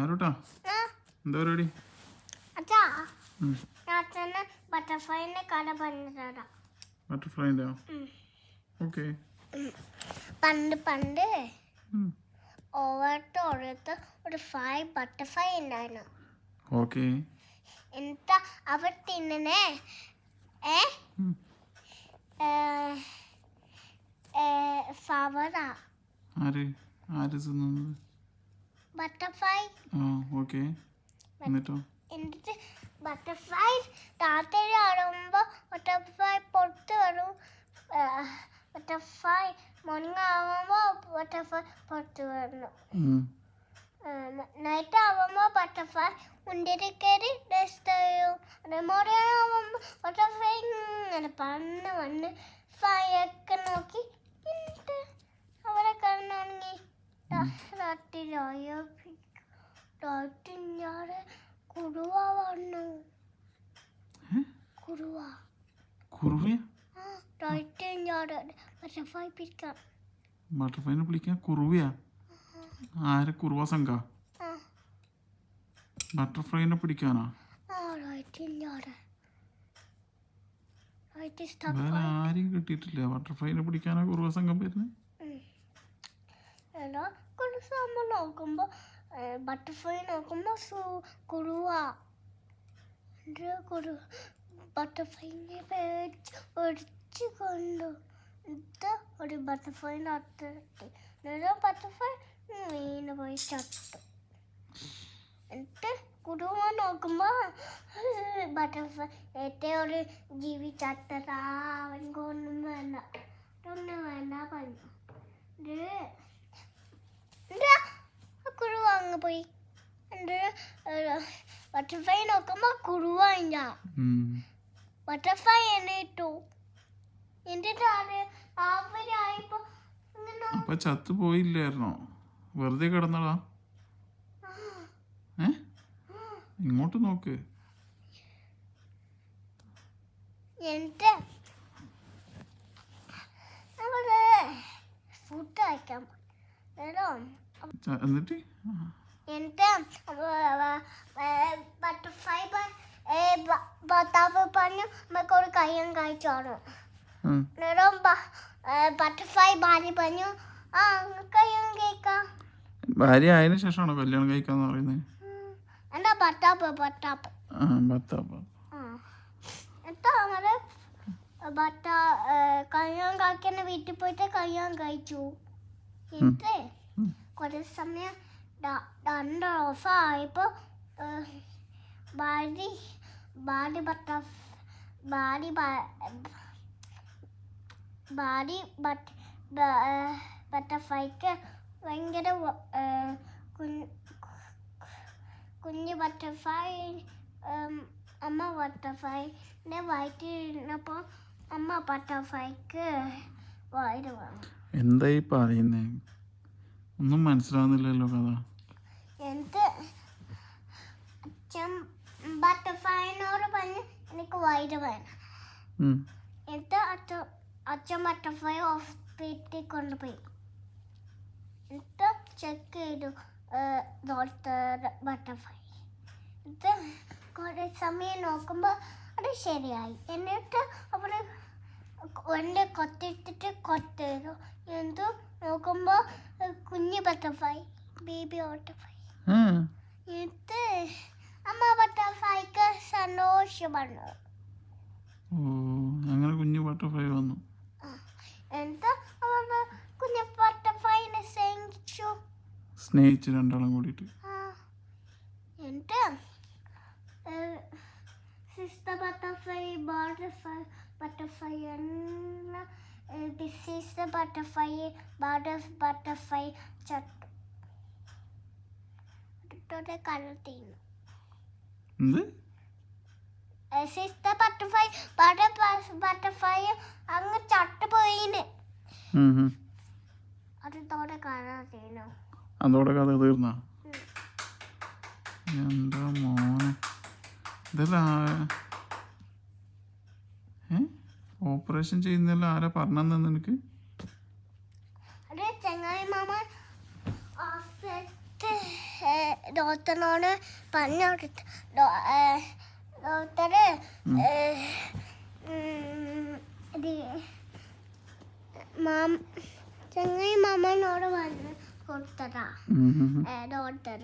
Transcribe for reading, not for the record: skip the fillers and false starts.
ആരോട്ടാ എന്താ പരിപാടി? ബട്ടർഫ്ലൈൻ്റെ ഓക്കെ. പണ്ട് ഓരത്ത് ഒരു 5 ബട്ടർഫ്ലൈ ഉണ്ടായിരുന്നു. ഓക്കെ. എന്നിട്ട് അവർ തിന്നണേ ഫ്ലവറാ. ആര് തിന്നുന്നത്? ബട്ടർഫ്ലൈ. ഓക്കെ. എന്നിട്ടോ? എന്നിട്ട് ബട്ടർഫ്ലൈ രാത്രി ആടുമ്പോൾ ബട്ടർഫ്ലൈ പുറത്ത് വരും. ബട്ടർഫ്ലൈ മോർണിംഗ് ആവുമ്പോൾ ബട്ടർഫ്ലൈ പുറത്ത് വരണം. നൈറ്റ് ആവുമ്പോൾ ബട്ടർഫ്ലൈ ഉണ്ടിൽ കയറി റെസ്റ്റ് ചെയ്യും. മോർണിംഗ് ആവുമ്പോൾ ബട്ടർഫ്ലൈ ഇങ്ങനെ വന്ന് ഫ്ലൈയൊക്കെ നോക്കി എന്നിട്ട് അവരെ കിടന്നുറങ്ങി. രാത്രി ഞാൻ കുറുവ വന്നു. ബട്ടർഫ്ലൈനെ പിടിക്കാൻ കുറുവയാ? ആരെ? കുറുവ സംഘ ബട്ടർഫ്ലൈനെ പിടിക്കാനാ? വേറെ ആരും കിട്ടിയിട്ടില്ല. ബട്ടർഫ്ലൈനെ പിടിക്കാനാ കുറുവ സംഘം വരുന്നത്? നോക്കുമ്പോ ബട്ടർഫ്ലൈ നോക്കുമ്പോ കുറുവ ബട്ടർഫ്ലൈനെ പേടിച്ച് കൊണ്ടു. ഒരു ബട്ടർഫ്ലൈൻ്റെ അടുത്ത് ബട്ടർഫ്ലൈ വീണ് പോയി ചത്തു. എന്നിട്ട് കുറുവ നോക്കുമ്പോ ബട്ടർഫ്ലൈ ഏറ്റവും ഒരു ജീവി ചത്തതാ. അവൻകൊന്നും വേണ്ട പറഞ്ഞു. കുറുവ അങ്ങ് പോയി. ബട്ടർഫ്ലൈ നോക്കുമ്പോ കുറുവ ഇല്ല. ബട്ടർഫ്ലൈ എണീറ്റു. എന്നിട്ട് അപ്പൊ ചത്തു പോയില്ലായിരുന്നോ? വെറുതെ കിടന്നടാ. ഇങ്ങോട്ട് നോക്ക്. എന്നിട്ട് ഫുഡ് കഴിക്കാൻ എന്നിട്ട് ബട്ടർഫ്ലൈ ഭർത്താവ് പറഞ്ഞു നമുക്കൊരു കയ്യം കഴിച്ചോളൂ. ബട്ടർഫ്ലൈ ഭാര്യ പറഞ്ഞു കയ്യം കഴിക്കാം. ഭാര്യ ആയതിനു ശേഷമാണോ കല്യാണം കഴിക്കാന്ന് പറയുന്നത്? എന്താ ഭർത്താവ് കല്യാണം കഴിക്കുന്ന വീട്ടിൽ പോയിട്ട് കല്യാണം കഴിച്ചു. എന്നിട്ട് കുറേ സമയം 2 ദിവസം ആയപ്പോ ബട്ടർഫ്ലൈക്ക് ഭയങ്കര കുഞ്ഞു ബട്ടർഫ്ലൈ അമ്മ ബട്ടർഫ്ലൈൻ്റെ വയറ്റിരുന്നപ്പോ അമ്മ ബട്ടർഫ്ലൈക്ക് വയറ് വന്നു. എന്തായി പറയുന്നേ? ഒന്നും മനസ്സിലാവുന്നില്ലല്ലോ കഥ. എന്നിട്ട് അച്ഛൻ ബട്ടർഫ്ലൈനോട് പറഞ്ഞു എനിക്ക് വയറ് വേണം. എന്നിട്ട് അച്ഛൻ ബട്ടർഫ്ലൈ ഹോസ്പിറ്റലിൽ കൊണ്ടുപോയി. എന്നിട്ട് ചെക്ക് ചെയ്തു ഡോക്ടർ ബട്ടർഫ്ലൈ. എന്നിട്ട് കുറേ സമയം നോക്കുമ്പോൾ അത് ശരിയായി. എന്നിട്ട് അവർ എൻ്റെ കൊത്തിട്ടിട്ട് കൊത്തിയിരുന്നു. എന്നിട്ട് നോക്കുമ്പോൾ കുഞ്ഞു ബട്ടർഫ്ലൈ, ബേബി ബട്ടർഫ്ലൈ. എന്നിട്ട് അമ്മ ബട്ടർഫ്ലൈക്ക് സന്തോഷമാണ്. അങ്ങനെ കുഞ്ഞു ബട്ടർഫ്ലൈ വന്നു. എന്നിട്ട് അവർ കുഞ്ഞു ബട്ടർഫ്ലൈനെ സ്നേഹിച്ചു രണ്ടാളും കൂടിയിട്ട്. എന്നിട്ട് sister butterfly butterfly sister butterfly butterfly ചത്തു. കലർത്തിയിരുന്നു. സിസ്റ്റർ ബട്ടർഫ്ലൈ അങ്ങ് ചട്ടുപോയിന്. അതോടെ കലർത്തിയിരുന്നു. അതോടെ കഥ തീർന്ന? എന്താ മോനെ ഓപ്പറേഷൻ ചെയ്യുന്നല്ലോ? ആരാ പറഞ്ഞെന്ന് നിനക്ക്? ചങ്ങായി മാമ ഡോക്ടറിനോട് പറഞ്ഞു കൊടുത്ത് ഡോക്ടർ ചങ്ങായി മാമനോട് പറഞ്ഞു കൊടുത്തതാ ഡോക്ടർ